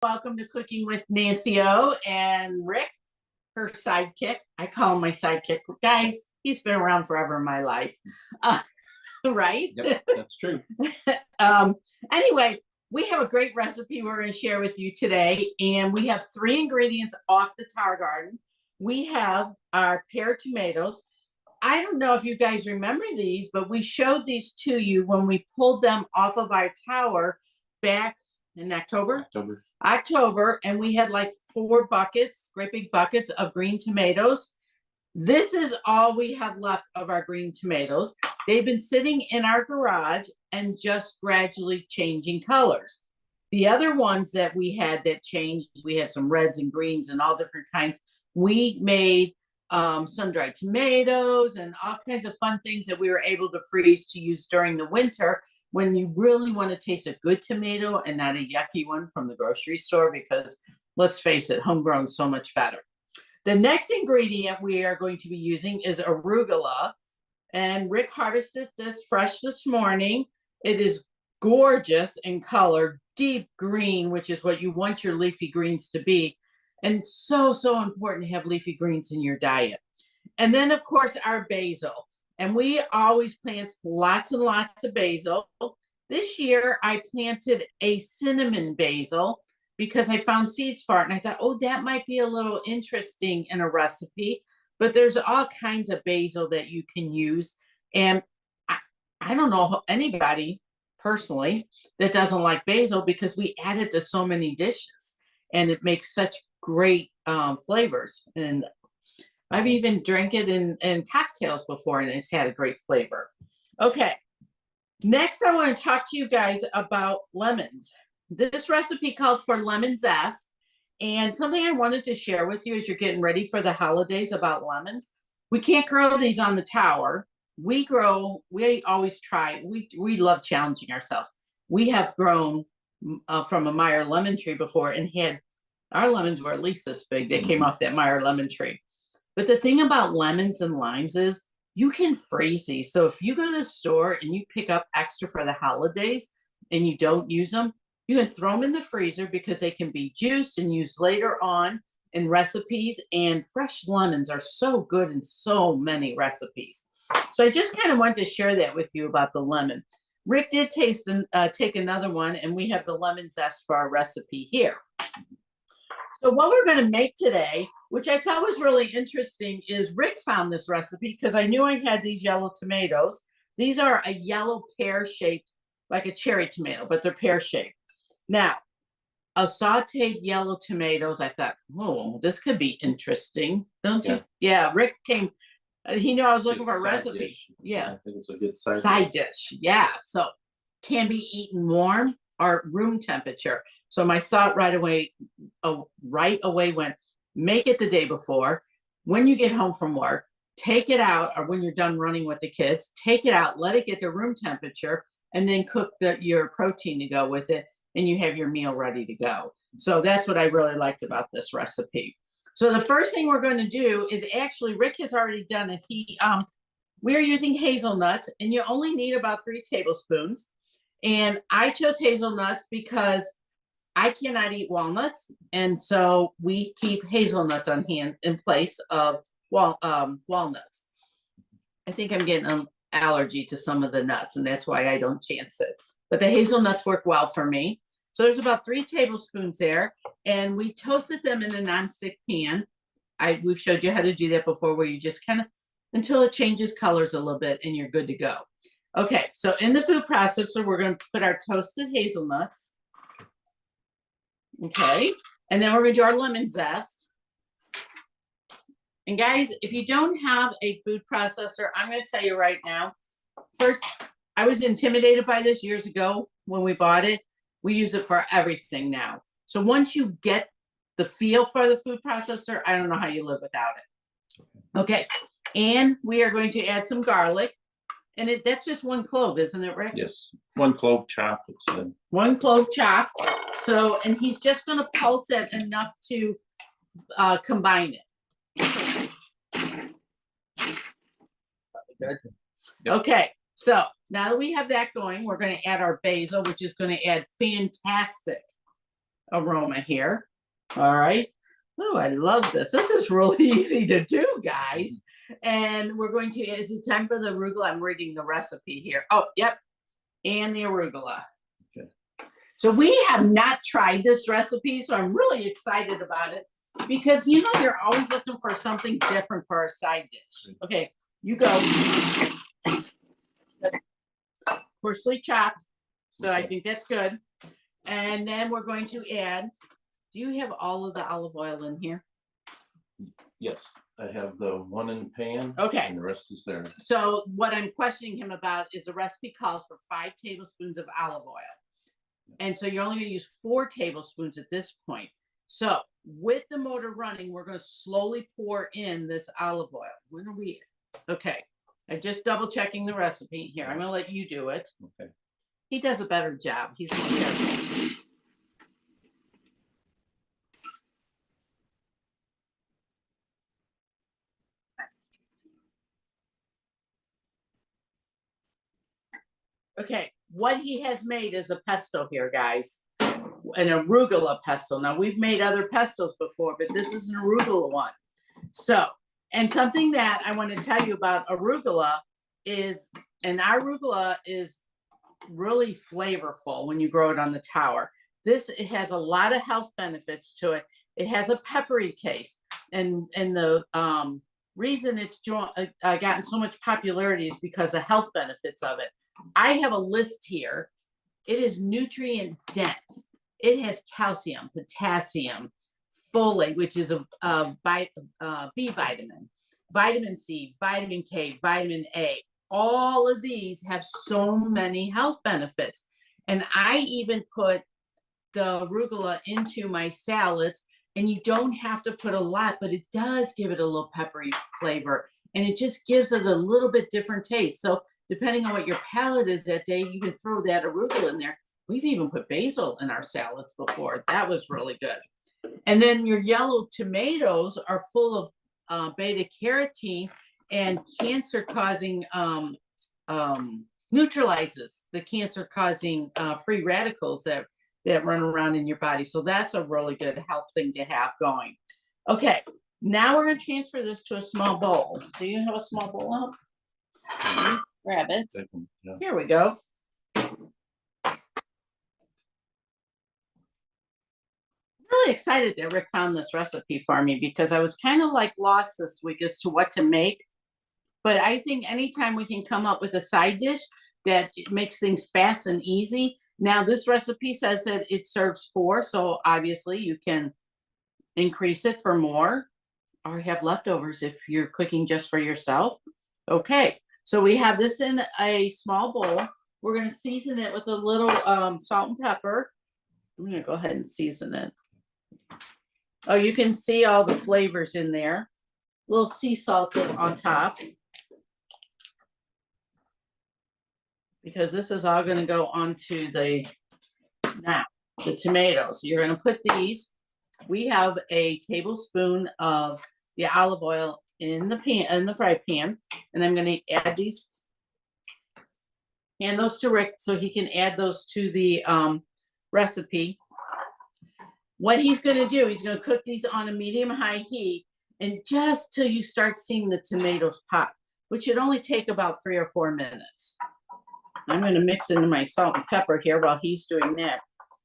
Welcome to Cooking with Nancy O and Rick, her sidekick. I call him my sidekick. Guys, he's been around forever in my life. Right? Yep, that's true. Anyway, we have a great recipe we're going to share with you today, and we have 3 ingredients off the Tower Garden. We have our pear tomatoes. I don't know if you guys remember these, but we showed these to you when we pulled them off of our tower back in October, and we had like 4 buckets, great big buckets of green tomatoes. This is all we have left of our green tomatoes. They've been sitting in our garage and just gradually changing colors. The other ones that we had that changed, we had some reds and greens and all different kinds. We made sun-dried tomatoes and all kinds of fun things that we were able to freeze to use during the winter when you really want to taste a good tomato and not a yucky one from the grocery store, because let's face it, homegrown is so much better. The next ingredient we are going to be using is arugula, and Rick harvested this fresh this morning. It is gorgeous in color, deep green, which is what you want your leafy greens to be. And so important to have leafy greens in your diet. And then, of course, our basil. And we always plant lots and lots of basil. This year, I planted a cinnamon basil because I found seeds for it. And I thought, oh, that might be a little interesting in a recipe. But there's all kinds of basil that you can use. And I don't know anybody personally that doesn't like basil, because we add it to so many dishes. And it makes such great flavors. And I've even drank it in cocktails before, and it's had a great flavor. Okay, next I want to talk to you guys about lemons. This recipe called for lemon zest, and something I wanted to share with you as you're getting ready for the holidays about lemons. We can't grow these on the tower. We always try, we love challenging ourselves. We have grown from a Meyer lemon tree before, and our lemons were at least this big. They came off that Meyer lemon tree. But the thing about lemons and limes is you can freeze these. So if you go to the store and you pick up extra for the holidays and you don't use them, you can throw them in the freezer because they can be juiced and used later on in recipes. And fresh lemons are so good in so many recipes. So I just kind of wanted to share that with you about the lemon. Rick did take another one, and we have the lemon zest for our recipe here. So what we're going to make today, which I thought was really interesting, is Rick found this recipe because I knew I had these yellow tomatoes. These are a yellow pear-shaped, like a cherry tomato, but they're pear-shaped. Now, a sauteed yellow tomatoes, I thought, oh, this could be interesting, don't you? Yeah, Rick came, he knew I was looking for a recipe. Dish. Yeah. I think it's a good side dish. Yeah, so can be eaten warm or room temperature. So my thought right away went, make it the day before. When you get home from work, take it out, or when you're done running with the kids, take it out, let it get to room temperature, and then cook your protein to go with it, and you have your meal ready to go. So that's what I really liked about this recipe. So the first thing we're going to do is, actually, Rick has already done it. We're using hazelnuts, and you only need about 3 tablespoons. And I chose hazelnuts because I cannot eat walnuts, and so we keep hazelnuts on hand in place of walnuts. I think I'm getting an allergy to some of the nuts, and that's why I don't chance it. But the hazelnuts work well for me. So there's about 3 tablespoons there, and we toasted them in a nonstick pan. We've showed you how to do that before, where you just kind of, until it changes colors a little bit, and you're good to go. Okay, so in the food processor, we're going to put our toasted hazelnuts. Okay, and then we're going to do our lemon zest. And guys, if you don't have a food processor, I'm going to tell you right now. First, I was intimidated by this years ago when we bought it. We use it for everything now. So once you get the feel for the food processor, I don't know how you live without it. Okay, and we are going to add some garlic. And that's just 1 clove, isn't it, Rick? Yes, 1 clove chopped. 1 clove chopped. So, and he's just going to pulse it enough to combine it. Good. Yep. Okay, so now that we have that going, we're going to add our basil, which is going to add fantastic aroma here. All right. Oh, I love this. This is really easy to do, guys. And we're going to, is it time for the arugula? I'm reading the recipe here. Oh, yep. And the arugula. Okay. So we have not tried this recipe, so I'm really excited about it because, you know, you're always looking for something different for a side dish. Okay, you go. Coarsely chopped. So I think that's good. And then we're going to add, do you have all of the olive oil in here? Yes, I have the one in the pan. Okay. And the rest is there. So what I'm questioning him about is the recipe calls for 5 tablespoons of olive oil. And so you're only going to use 4 tablespoons at this point. So with the motor running, we're going to slowly pour in this olive oil. When are we? Okay. I'm just double checking the recipe here. I'm going to let you do it. Okay. He does a better job. He's more careful. Okay, what he has made is a pesto here, guys. An arugula pesto. Now, we've made other pestos before, but this is an arugula one. So, and something that I want to tell you about arugula is, and our arugula is really flavorful when you grow it on the tower. It has a lot of health benefits to it. It has a peppery taste. And the reason it's gotten so much popularity is because of health benefits of it. I have a list here. It is nutrient dense. It has calcium, potassium, folate, which is a B vitamin, vitamin C, vitamin K, vitamin A. All of these have so many health benefits. And I even put the arugula into my salads, and you don't have to put a lot, but it does give it a little peppery flavor, and it just gives it a little bit different taste. So depending on what your palate is that day, you can throw that arugula in there. We've even put basil in our salads before. That was really good. And then your yellow tomatoes are full of beta carotene, and cancer-causing neutralizes the cancer-causing free radicals that run around in your body. So that's a really good health thing to have going. Okay, now we're going to transfer this to a small bowl. Do you have a small bowl up? Grab it. Yeah. Here we go. Really excited that Rick found this recipe for me because I was kind of like lost this week as to what to make. But I think anytime we can come up with a side dish that it makes things fast and easy. Now this recipe says that it serves 4, so obviously you can increase it for more or have leftovers if you're cooking just for yourself. Okay, so we have this in a small bowl. We're going to season it with a little salt and pepper. I'm going to go ahead and season it. Oh, you can see all the flavors in there. A little sea salt on top. Because this is all going to go onto the tomatoes. You're going to put these. We have a tablespoon of the olive oil in the pan, in the fry pan, and I'm going to add these. Hand those to Rick so he can add those to the recipe. What he's going to do, he's going to cook these on a medium-high heat, and just till you start seeing the tomatoes pop, which should only take about 3 or 4 minutes. I'm going to mix into my salt and pepper here while he's doing that.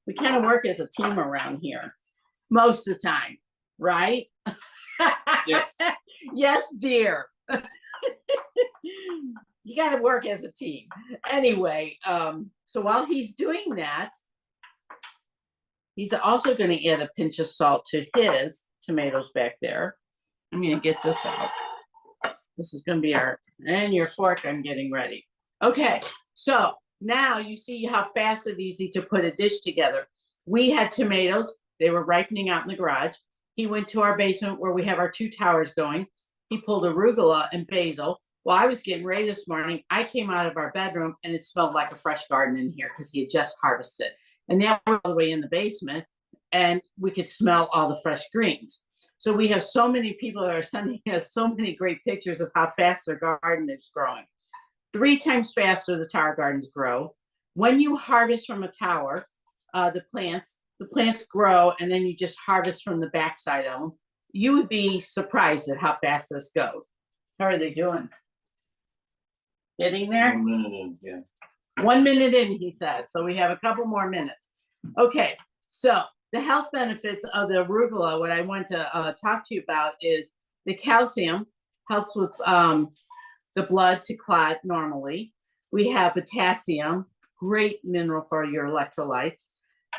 We kind of work as a team around here most of the time, right? Yes. Yes, dear. You got to work as a team. Anyway, so while he's doing that, he's also going to add a pinch of salt to his tomatoes back there. I'm going to get this out. This is going to be and your fork I'm getting ready. Okay. So now you see how fast and easy to put a dish together. We had tomatoes. They were ripening out in the garage. He went to our basement where we have our 2 towers going. He pulled arugula and basil. While I was getting ready this morning, I came out of our bedroom and it smelled like a fresh garden in here because he had just harvested. And now we're all the way in the basement and we could smell all the fresh greens. So we have so many people that are sending us so many great pictures of how fast their garden is growing. 3 times faster the tower gardens grow. When you harvest from a tower, the plants, the plants grow and then you just harvest from the backside of them. You would be surprised at how fast this goes. How are they doing? Getting there? 1 minute in, yeah. 1 minute in, he says. So we have a couple more minutes. Okay, so the health benefits of the arugula, what I want to talk to you about is the calcium helps with the blood to clot normally. We have potassium, great mineral for your electrolytes.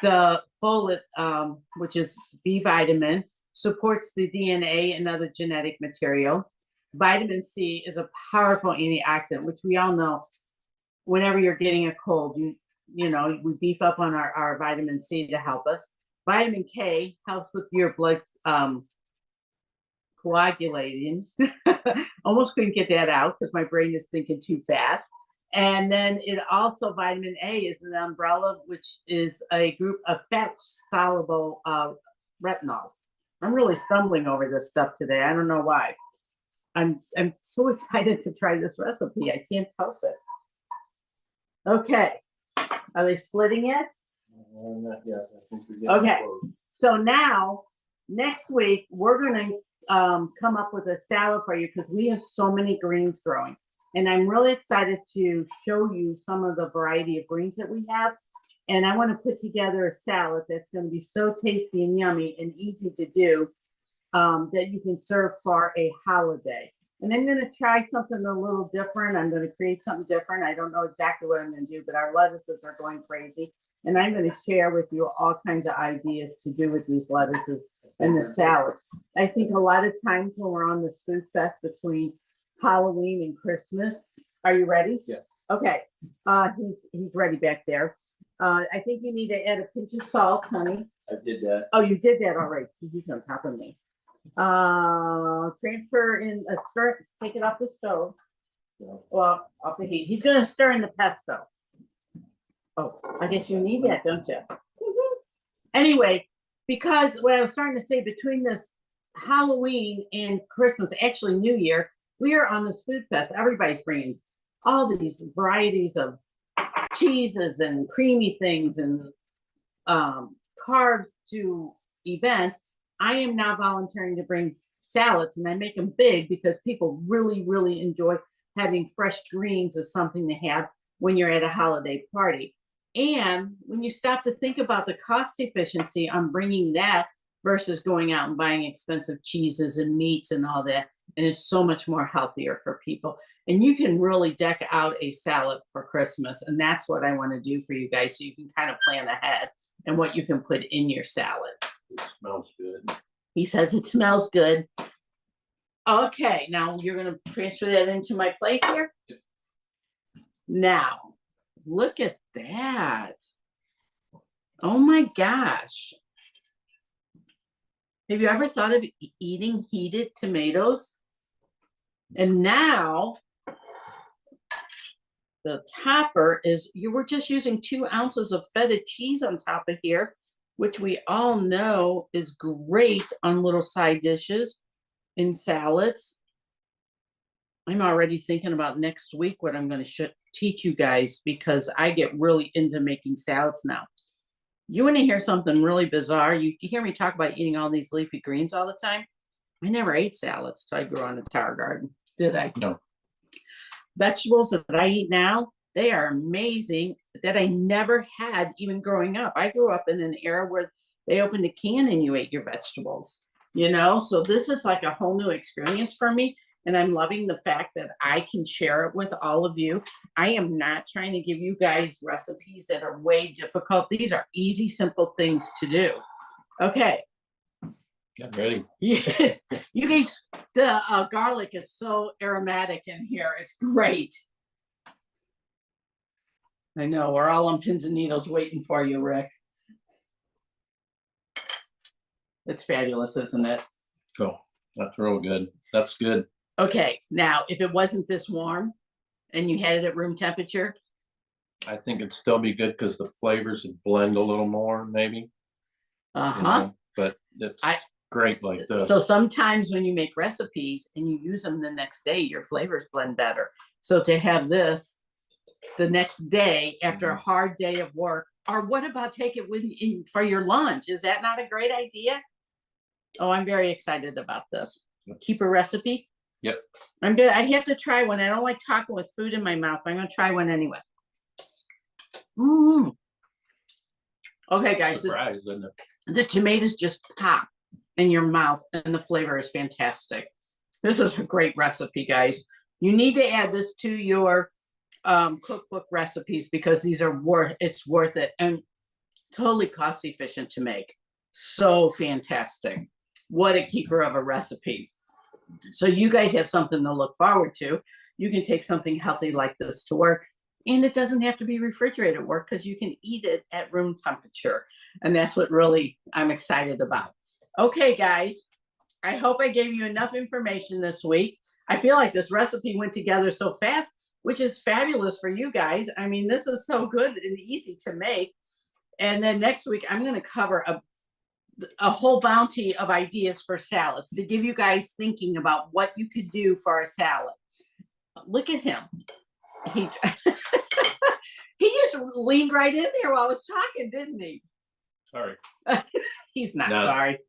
The folate, which is B vitamin, supports the DNA and other genetic material. Vitamin C is a powerful antioxidant, which we all know whenever you're getting a cold, you know, we beef up on our vitamin C to help us. Vitamin K helps with your blood coagulating. Almost couldn't get that out because my brain is thinking too fast. And then it also, vitamin A is an umbrella, which is a group of fat soluble retinols. I'm really stumbling over this stuff today. I don't know why. I'm so excited to try this recipe. I can't help it. Okay. Are they splitting it? Not yet. I think we're getting Okay. close. So now, next week, we're going to come up with a salad for you because we have so many greens growing. And I'm really excited to show you some of the variety of greens that we have. And I want to put together a salad that's going to be so tasty and yummy and easy to do that you can serve for a holiday. And I'm going to try something a little different. I'm going to create something different. I don't know exactly what I'm going to do, but our lettuces are going crazy. And I'm going to share with you all kinds of ideas to do with these lettuces and the salads. I think a lot of times when we're on this food fest between Halloween and Christmas, are you ready? Yeah. Okay. He's ready back there. I think you need to add a pinch of salt, honey. I did that. Oh, you did that already. He's on top of me. Transfer in start, take it off the stove. Yeah. Well, off the heat. He's gonna stir in the pesto. Oh, I guess you need that, don't you? Anyway, because what I was starting to say, between this Halloween and Christmas, actually New Year, we are on this food fest. Everybody's bringing all these varieties of cheeses and creamy things and carbs to events. I am now volunteering to bring salads, and I make them big because people really, really enjoy having fresh greens as something to have when you're at a holiday party. And when you stop to think about the cost efficiency on bringing that versus going out and buying expensive cheeses and meats and all that, and it's so much more healthier for people. And you can really deck out a salad for Christmas, and that's what I want to do for you guys, so you can kind of plan ahead and what you can put in your salad. It smells good. He says it smells good. Okay, now you're going to transfer that into my plate here. Yep. Now, look at that. Oh my gosh. Have you ever thought of eating heated tomatoes? And now the topper is, you were just using 2 ounces of feta cheese on top of here, which we all know is great on little side dishes in salads. I'm already thinking about next week what I'm going to teach you guys, because I get really into making salads now. You want to hear something really bizarre? You hear me talk about eating all these leafy greens all the time. I never ate salads till I grew on a tower garden, did I? no. Vegetables that I eat now, they are amazing, that I never had even growing up. I grew up in an era where they opened a can and you ate your vegetables, you know? So this is like a whole new experience for me. And I'm loving the fact that I can share it with all of you. I am not trying to give you guys recipes that are way difficult. These are easy, simple things to do. Okay. Get ready. Yeah. You guys, the garlic is so aromatic in here. It's great. I know, we're all on pins and needles waiting for you, Rick. It's fabulous, isn't it? Cool. That's real good. That's good. Okay, now, if it wasn't this warm and you had it at room temperature, I think it'd still be good because the flavors would blend a little more, maybe. uh-huh. You know, but it's great like this. So sometimes when you make recipes and you use them the next day, your flavors blend better. So to have this the next day after a hard day of work, Or what about take it with for your lunch? Is that not a great idea? Oh, I'm very excited about this. Keep a recipe. Yep. I'm good. I have to try one. I don't like talking with food in my mouth, but I'm gonna try one anyway. Okay, guys. Surprise, isn't it? The tomatoes just pop in your mouth, and the flavor is fantastic. This is a great recipe, guys. You need to add this to your cookbook recipes because these are worth it and totally cost efficient to make. So fantastic. What a keeper of a recipe. So you guys have something to look forward to. You can take something healthy like this to work, and it doesn't have to be refrigerated at work because you can eat it at room temperature. And that's what really I'm excited about. Okay, guys, I hope I gave you enough information this week. I feel like this recipe went together so fast, which is fabulous for you guys. I mean, this is so good and easy to make. And then next week, I'm going to cover a whole bounty of ideas for salads to give you guys thinking about what you could do for a salad. Look at him. He just leaned right in there while I was talking, didn't he? Sorry. He's not sorry.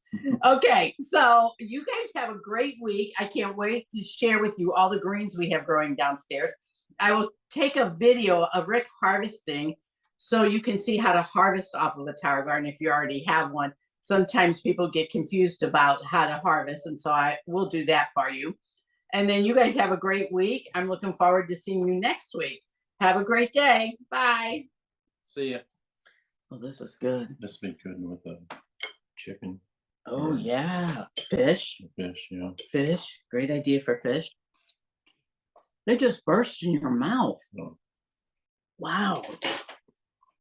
Okay, so you guys have a great week. I can't wait to share with you all the greens we have growing downstairs. I will take a video of Rick harvesting so you can see how to harvest off of a tower garden if you already have one. Sometimes people get confused about how to harvest, and so I will do that for you. And then you guys have a great week. I'm looking forward to seeing you next week. Have a great day. Bye. See ya. Oh, this is good. This would be good with a chicken. Oh, yeah. Fish. Fish, yeah. Fish. Great idea for fish. They just burst in your mouth. Oh. Wow.